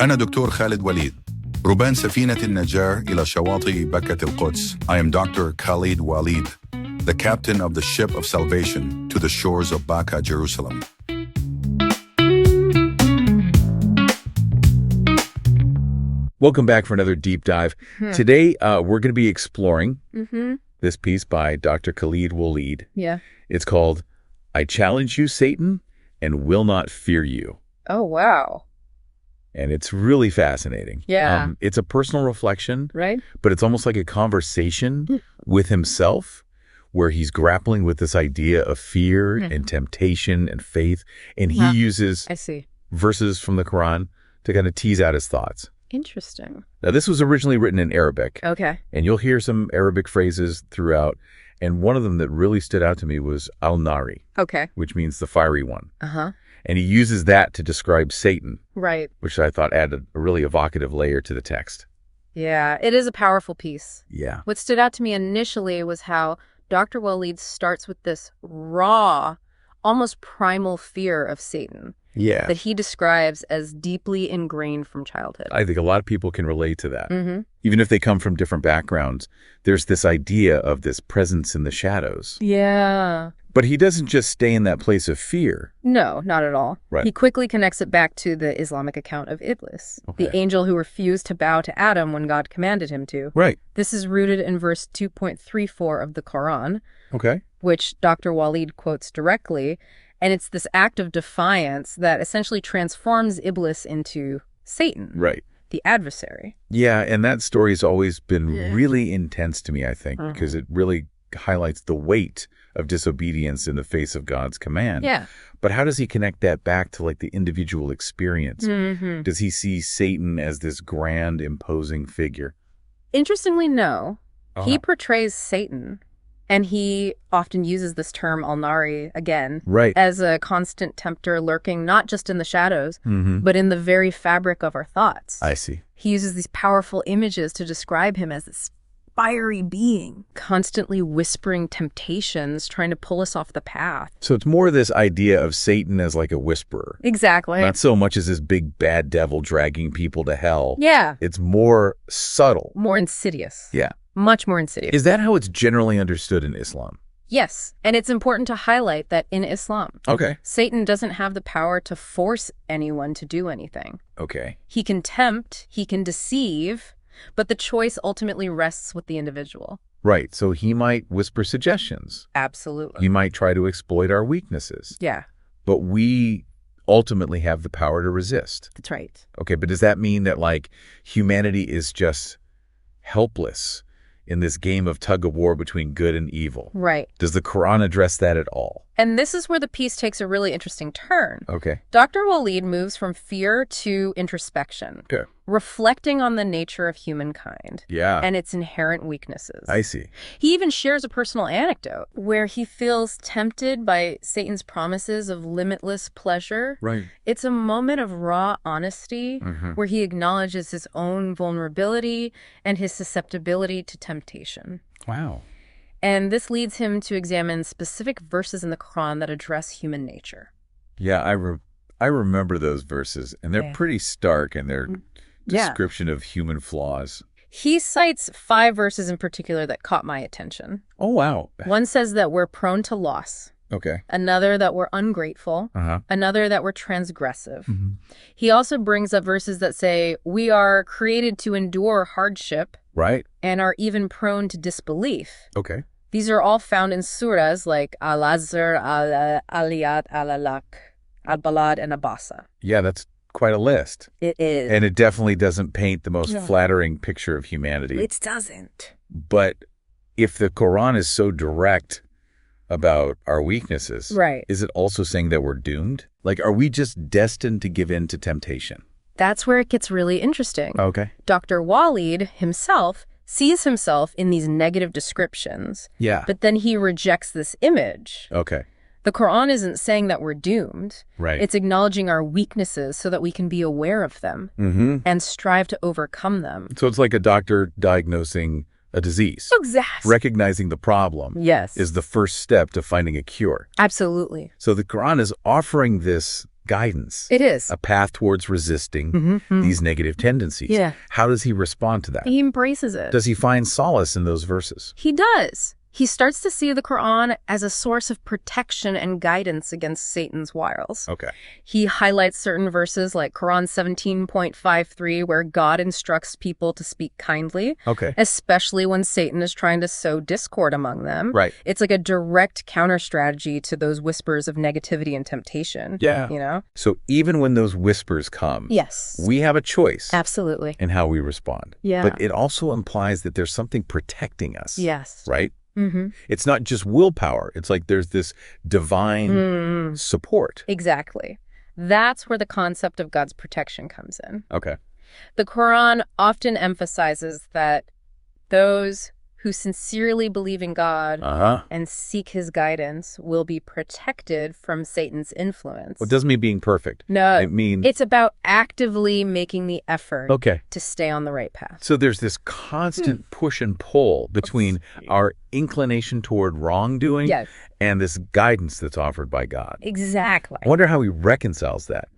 أنا دكتور خالد وليد، ربان سفينة النجاة إلى شواطئ بكة القدس. I am Dr. Khaled Waleed, the captain of the ship of salvation to the shores of Baka, Jerusalem. Welcome back for another deep dive. Today, we're going to be exploring this piece by Dr. Khaled Waleed. Yeah. It's called, I Challenge You, Satan, and Will Not Fear You. Oh, wow. And it's really fascinating. Yeah. It's a personal reflection, Right? but it's almost like a conversation with himself where he's grappling with this idea of fear and temptation and faith. And he uses I see. verses from the Quran to kind of tease out his thoughts. Interesting. Now, this was originally written in Arabic. Okay. And you'll hear some Arabic phrases throughout. And one of them that really stood out to me was al-Nari, Okay. which means the fiery one. Uh-huh. And he uses that to describe Satan, Right. which I thought added a really evocative layer to the text. Yeah, it is a powerful piece. Yeah. What stood out to me initially was how Dr. Waleed starts with this raw, almost primal fear of Satan Yeah. that he describes as deeply ingrained from childhood. I think a lot of people can relate to that. Mm-hmm. Even if they come from different backgrounds, there's this idea of this presence in the shadows. Yeah. But he doesn't just stay in that place of fear. No, not at all. Right. He quickly connects it back to the Islamic account of Iblis, Okay. the angel who refused to bow to Adam when God commanded him to. Right. This is rooted in verse 2.34 of the Quran, Okay. which Dr. Waleed quotes directly, and it's this act of defiance that essentially transforms Iblis into Satan, Right. the adversary. Yeah, and that story has always been really intense to me, I think, because it really highlights the weight of disobedience in the face of God's command. Yeah. But how does he connect that back to like the individual experience? Mm-hmm. Does he see Satan as this grand, imposing figure? Interestingly, no. He Uh-huh. portrays Satan, and he often uses this term al-Nari again Right. as a constant tempter lurking not just in the shadows, but in the very fabric of our thoughts. I see. He uses these powerful images to describe him as this fiery being, constantly whispering temptations, trying to pull us off the path. So it's more this idea of Satan as like a whisperer. Exactly. Not so much as this big bad devil dragging people to hell. Yeah. It's more subtle. More insidious. Yeah. Much more insidious. Is that how it's generally understood in Islam? Yes. And it's important to highlight that in Islam, Okay. Satan doesn't have the power to force anyone to do anything. Okay. He can tempt, he can deceive, but the choice ultimately rests with the individual. Right. So he might whisper suggestions. Absolutely. He might try to exploit our weaknesses. Yeah, But we ultimately have the power to resist. that's right. Okay. But does that mean that like humanity is just helpless in this game of tug of war between good and evil? Right. Does the Quran address that at all? And this is where the piece takes a really interesting turn. Okay. Dr. Waleed moves from fear to introspection, Okay. reflecting on the nature of humankind Yeah. and its inherent weaknesses. I see. He even shares a personal anecdote where he feels tempted by Satan's promises of limitless pleasure. Right. It's a moment of raw honesty Mhm. where he acknowledges his own vulnerability and his susceptibility to temptation. Wow. And this leads him to examine specific verses in the Quran that address human nature. Yeah, I remember those verses, and they're Yeah. pretty stark in their Yeah. description of human flaws. He cites 5 verses in particular that caught my attention. Oh, wow. One says that we're prone to loss, Okay. another that we're ungrateful, Uh-huh. another that we're transgressive. Mhm. He also brings up verses that say we are created to endure hardship Right. and are even prone to disbelief. Okay. These are all found in surahs like Al-Azr, Al-Ayat, Al-Alaq, Al-Balad, and Abasa. Yeah, that's quite a list. It is. And it definitely doesn't paint the most No. flattering picture of humanity. It doesn't. But if the Quran is so direct about our weaknesses, Right. is it also saying that we're doomed? Like, are we just destined to give in to temptation? That's where it gets really interesting. Okay. Dr. Waleed himself sees himself in these negative descriptions, Yeah. but then he rejects this image. Okay. The Quran isn't saying that we're doomed. Right. It's acknowledging our weaknesses so that we can be aware of them Mm-hmm. and strive to overcome them. So it's like a doctor diagnosing a disease. Exactly. Recognizing the problem Yes. is the first step to finding a cure. Absolutely. So the Quran is offering this guidance. It is. A path towards resisting these negative tendencies. Yeah. How does he respond to that? He embraces it. Does he find solace in those verses? He does. He starts to see the Quran as a source of protection and guidance against Satan's wiles. Okay. He highlights certain verses like Quran 17.53, where God instructs people to speak kindly, Okay. especially when Satan is trying to sow discord among them. Right. It's like a direct counter-strategy to those whispers of negativity and temptation. Yeah. You know? So even when those whispers come, Yes. we have a choice Absolutely. in how we respond. Yeah. But it also implies that there's something protecting us. Yes. Right? Mm-hmm. It's not just willpower. It's like there's this divine support. Exactly. That's where the concept of God's protection comes in. Okay. The Quran often emphasizes that those who sincerely believe in God and seek his guidance will be protected from Satan's influence. Well, it doesn't mean being perfect. No, It means it's about actively making the effort okay. to stay on the right path. So there's this constant push and pull between our inclination toward wrongdoing Yes. and this guidance that's offered by God. Exactly. I wonder how he reconciles that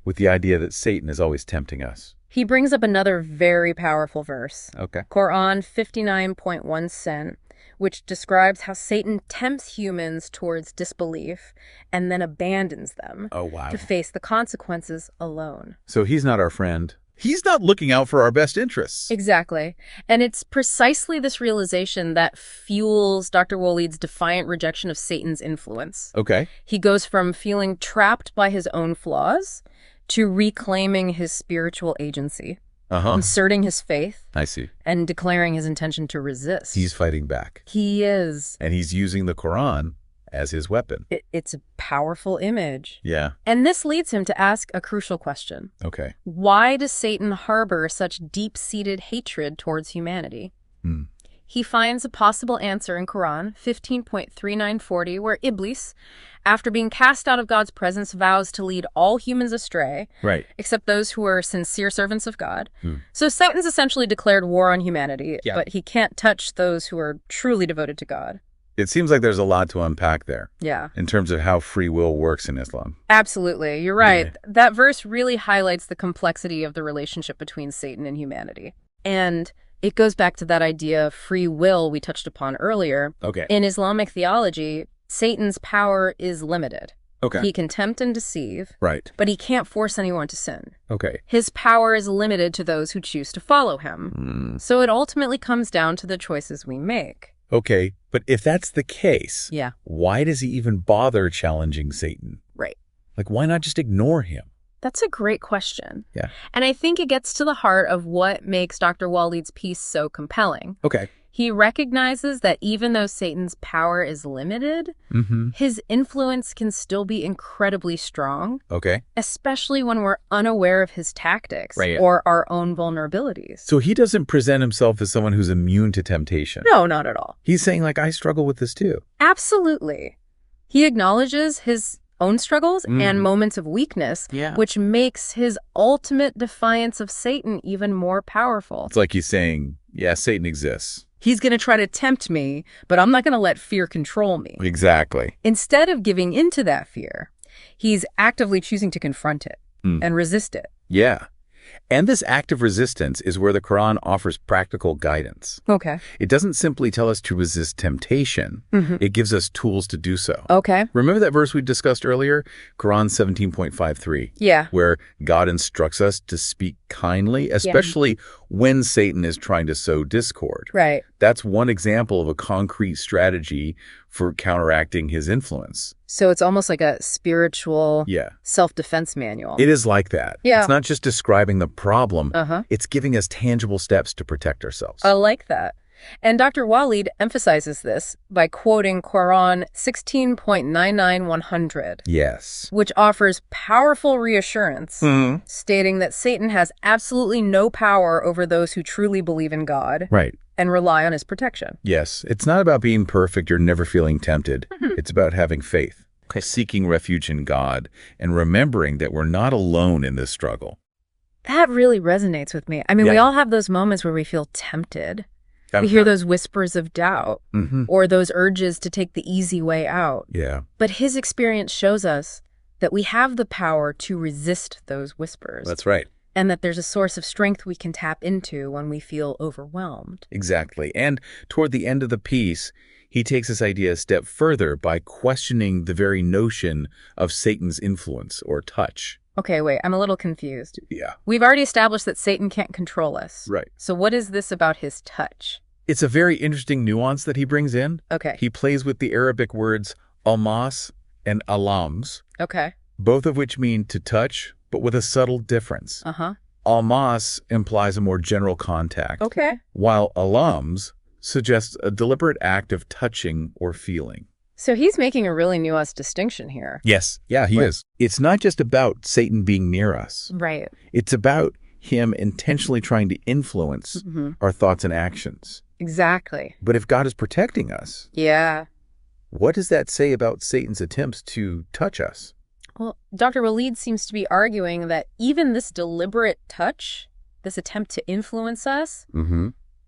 with the idea that Satan is always tempting us. He brings up another very powerful verse. Okay. Quran 59.1, which describes how Satan tempts humans towards disbelief and then abandons them Oh, wow. to face the consequences alone. So he's not our friend. He's not looking out for our best interests. Exactly. And it's precisely this realization that fuels Dr. Waleed's defiant rejection of Satan's influence. Okay. He goes from feeling trapped by his own flaws to reclaiming his spiritual agency, inserting his faith, I see. and declaring his intention to resist. He's fighting back. He is. And he's using the Quran as his weapon. It's a powerful image. Yeah. And this leads him to ask a crucial question. Okay. Why does Satan harbor such deep-seated hatred towards humanity? He finds a possible answer in Quran 15.3940, where Iblis, after being cast out of God's presence, vows to lead all humans astray, Right. except those who are sincere servants of God. So Satan's essentially declared war on humanity, but he can't touch those who are truly devoted to God. It seems like there's a lot to unpack there Yeah. in terms of how free will works in Islam. Absolutely. You're right. Yeah. That verse really highlights the complexity of the relationship between Satan and humanity. And it goes back to that idea of free will we touched upon earlier. Okay. In Islamic theology, Satan's power is limited. Okay. He can tempt and deceive, Right. but he can't force anyone to sin. Okay. His power is limited to those who choose to follow him. So it ultimately comes down to the choices we make. Okay. But if that's the case, Yeah. why does he even bother challenging Satan? Right. Like, why not just ignore him? That's a great question. Yeah. And I think it gets to the heart of what makes Dr. Waleed's piece so compelling. Okay. He recognizes that even though Satan's power is limited, his influence can still be incredibly strong, Okay. especially when we're unaware of his tactics Right. or our own vulnerabilities. So he doesn't present himself as someone who's immune to temptation. No, not at all. He's saying, like, I struggle with this too. Absolutely. He acknowledges his own struggles and moments of weakness, which makes his ultimate defiance of Satan even more powerful. It's like he's saying, yeah, Satan exists. He's going to try to tempt me, but I'm not going to let fear control me. Exactly. Instead of giving into that fear, he's actively choosing to confront it and resist it. Yeah. And this active resistance is where the Quran offers practical guidance. Okay. It doesn't simply tell us to resist temptation. It gives us tools to do so. Okay. Remember that verse we discussed earlier? Quran 17.53. Yeah. Where God instructs us to speak kindly, especially when Satan is trying to sow discord. Right. That's one example of a concrete strategy for counteracting his influence. So it's almost like a spiritual Yeah. self-defense manual. It is like that. Yeah. It's not just describing the problem. Uh-huh. It's giving us tangible steps to protect ourselves. I like that. And Dr. Waleed emphasizes this by quoting Quran 16.99-100, Yes. which offers powerful reassurance, stating that Satan has absolutely no power over those who truly believe in God Right. and rely on his protection. Yes. It's not about being perfect or never feeling tempted. It's about having faith, seeking refuge in God, and remembering that we're not alone in this struggle. That really resonates with me. I mean, we all have those moments where we feel tempted. We hear those whispers of doubt or those urges to take the easy way out. Yeah. But his experience shows us that we have the power to resist those whispers. That's right. And that there's a source of strength we can tap into when we feel overwhelmed. Exactly. And toward the end of the piece, he takes this idea a step further by questioning the very notion of Satan's influence or touch. Okay, wait, I'm a little confused. Yeah. We've already established that Satan can't control us. Right. So what is this about his touch? It's a very interesting nuance that he brings in. Okay. He plays with the Arabic words almas and alams, Okay. both of which mean to touch, but with a subtle difference. Uh-huh. Almas implies a more general contact, Okay. while alams suggests a deliberate act of touching or feeling. So he's making a really nuanced distinction here. Yes. Yeah, he is. It's not just about Satan being near us. Right. It's about him intentionally trying to influence our thoughts and actions. Exactly. But if God is protecting us, Yeah. what does that say about Satan's attempts to touch us? Well, Dr. Waleed seems to be arguing that even this deliberate touch, this attempt to influence us,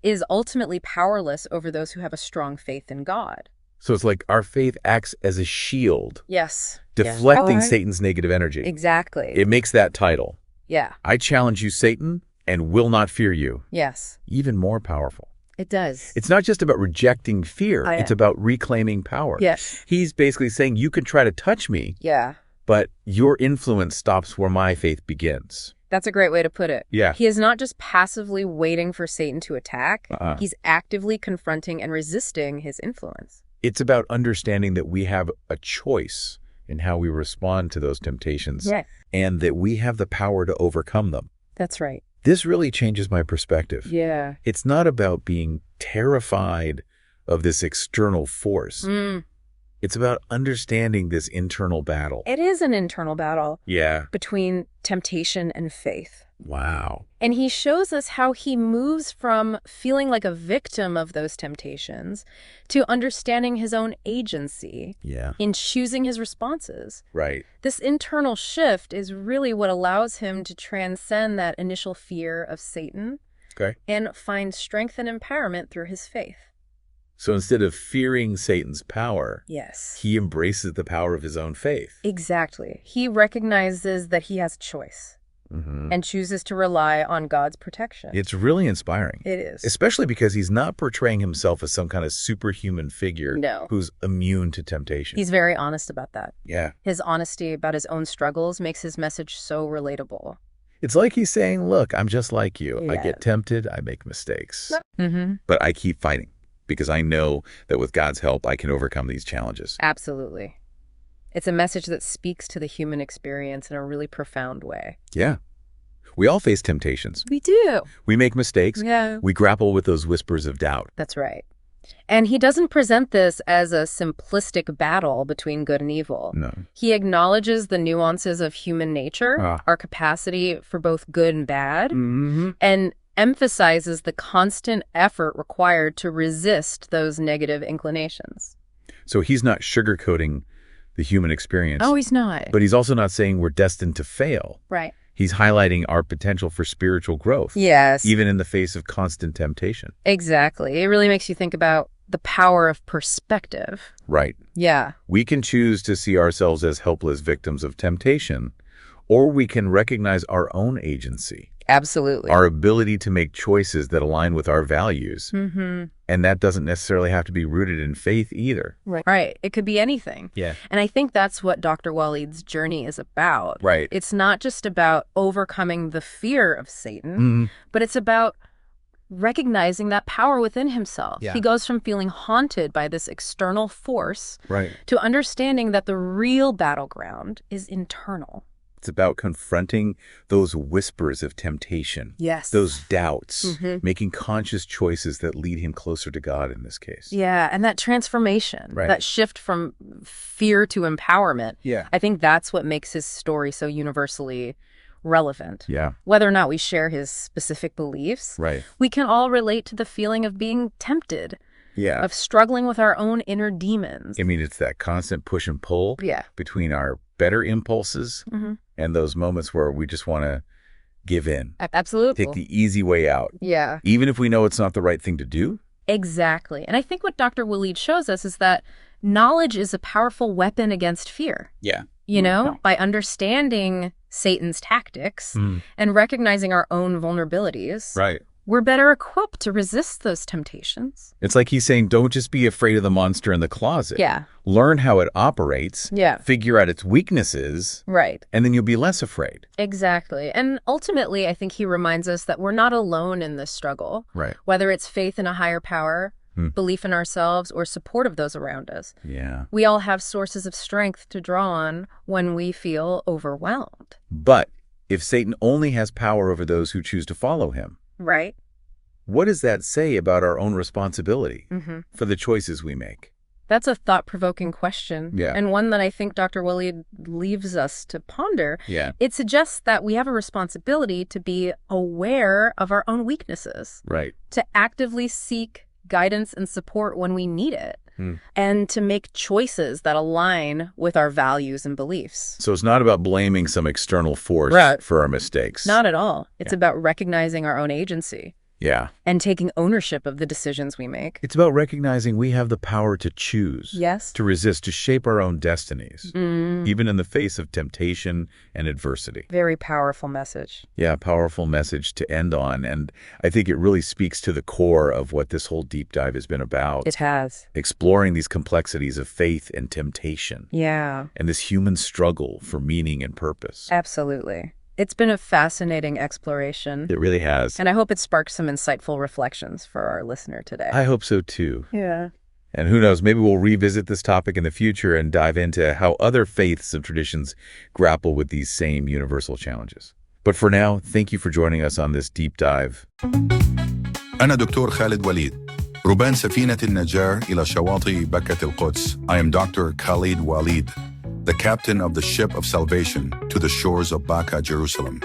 is ultimately powerless over those who have a strong faith in God. So it's like our faith acts as a shield, Yes. deflecting Satan's negative energy. Exactly. It makes that title, Yeah. I challenge you, Satan, and will not fear you, Yes. even more powerful. It does. It's not just about rejecting fear. Oh, yeah. It's about reclaiming power. Yes. He's basically saying you can try to touch me, Yeah. but your influence stops where my faith begins. That's a great way to put it. Yeah. He is not just passively waiting for Satan to attack. Uh-uh. He's actively confronting and resisting his influence. It's about understanding that we have a choice in how we respond to those temptations, Yeah. and that we have the power to overcome them. That's right. This really changes my perspective. Yeah. It's not about being terrified of this external force. It's about understanding this internal battle. It is an internal battle Yeah. between temptation and faith. Wow. And he shows us how he moves from feeling like a victim of those temptations to understanding his own agency Yeah. in choosing his responses. Right. This internal shift is really what allows him to transcend that initial fear of Satan Okay. and find strength and empowerment through his faith. So instead of fearing Satan's power, Yes. he embraces the power of his own faith. Exactly. He recognizes that he has a choice and chooses to rely on God's protection. It's really inspiring. It is. Especially because he's not portraying himself as some kind of superhuman figure No. who's immune to temptation. He's very honest about that. Yeah. His honesty about his own struggles makes his message so relatable. It's like he's saying, look, I'm just like you. I Yeah. get tempted, I make mistakes, Mm-hmm. but I keep fighting because I know that with God's help, I can overcome these challenges. Absolutely. It's a message that speaks to the human experience in a really profound way. Yeah. We all face temptations. We do. We make mistakes. Yeah. We grapple with those whispers of doubt. That's right. And he doesn't present this as a simplistic battle between good and evil. No. He acknowledges the nuances of human nature, our capacity for both good and bad, and emphasizes the constant effort required to resist those negative inclinations. So he's not sugarcoating the human experience. Oh, he's not. But he's also not saying we're destined to fail. Right. He's highlighting our potential for spiritual growth. Yes. Even in the face of constant temptation. Exactly. It really makes you think about the power of perspective. Right. Yeah. We can choose to see ourselves as helpless victims of temptation, or we can recognize our own agency, Absolutely. our ability to make choices that align with our values. And that doesn't necessarily have to be rooted in faith either. Right. It could be anything. Yeah. And I think that's what Dr. Waleed's journey is about. Right. It's not just about overcoming the fear of Satan, but it's about recognizing that power within himself. Yeah. He goes from feeling haunted by this external force Right. to understanding that the real battleground is internal. It's about confronting those whispers of temptation. Yes. Those doubts, making conscious choices that lead him closer to God in this case. Yeah, and that transformation, Right. that shift from fear to empowerment, Yeah. I think that's what makes his story so universally relevant. Yeah. Whether or not we share his specific beliefs, Right. we can all relate to the feeling of being tempted, Yeah. of struggling with our own inner demons. I mean, it's that constant push and pull Yeah. between our better impulses and those moments where we just want to give in, Absolutely. take the easy way out, Yeah, even if we know it's not the right thing to do. exactly. And I think what Dr. Waleed shows us is that knowledge is a powerful weapon against fear. Yeah. you know, by understanding Satan's tactics and recognizing our own vulnerabilities. Right. We're better equipped to resist those temptations. It's like he's saying, don't just be afraid of the monster in the closet. Yeah. Learn how it operates. Yeah. Figure out its weaknesses. Right. And then you'll be less afraid. Exactly. And ultimately, I think he reminds us that we're not alone in this struggle. Right. Whether it's faith in a higher power, belief in ourselves, or support of those around us. Yeah. We all have sources of strength to draw on when we feel overwhelmed. But if Satan only has power over those who choose to follow him, Right. what does that say about our own responsibility for the choices we make? That's a thought-provoking question. Yeah. And one that I think Dr. Waleed leaves us to ponder. Yeah. It suggests that we have a responsibility to be aware of our own weaknesses, Right. to actively seek guidance and support when we need it, and to make choices that align with our values and beliefs. So it's not about blaming some external force Right. for our mistakes. Not at all. It's about recognizing our own agency Yeah. and taking ownership of the decisions we make. It's about recognizing we have the power to choose. Yes. To resist, to shape our own destinies, even in the face of temptation and adversity. Very powerful message. Yeah, powerful message to end on. And I think it really speaks to the core of what this whole deep dive has been about. It has. Exploring these complexities of faith and temptation. Yeah. And this human struggle for meaning and purpose. Absolutely. It's been a fascinating exploration. It really has. And I hope it sparked some insightful reflections for our listener today. I hope so too. Yeah. And who knows, maybe we'll revisit this topic in the future and dive into how other faiths and traditions grapple with these same universal challenges. But for now, thank you for joining us on this deep dive. أنا دكتور خالد وليد ربان سفينة النجاة إلى شواطئ بكة القدس. I am Dr. Khaled Waleed, the captain of the ship of salvation to the shores of Baka, Jerusalem.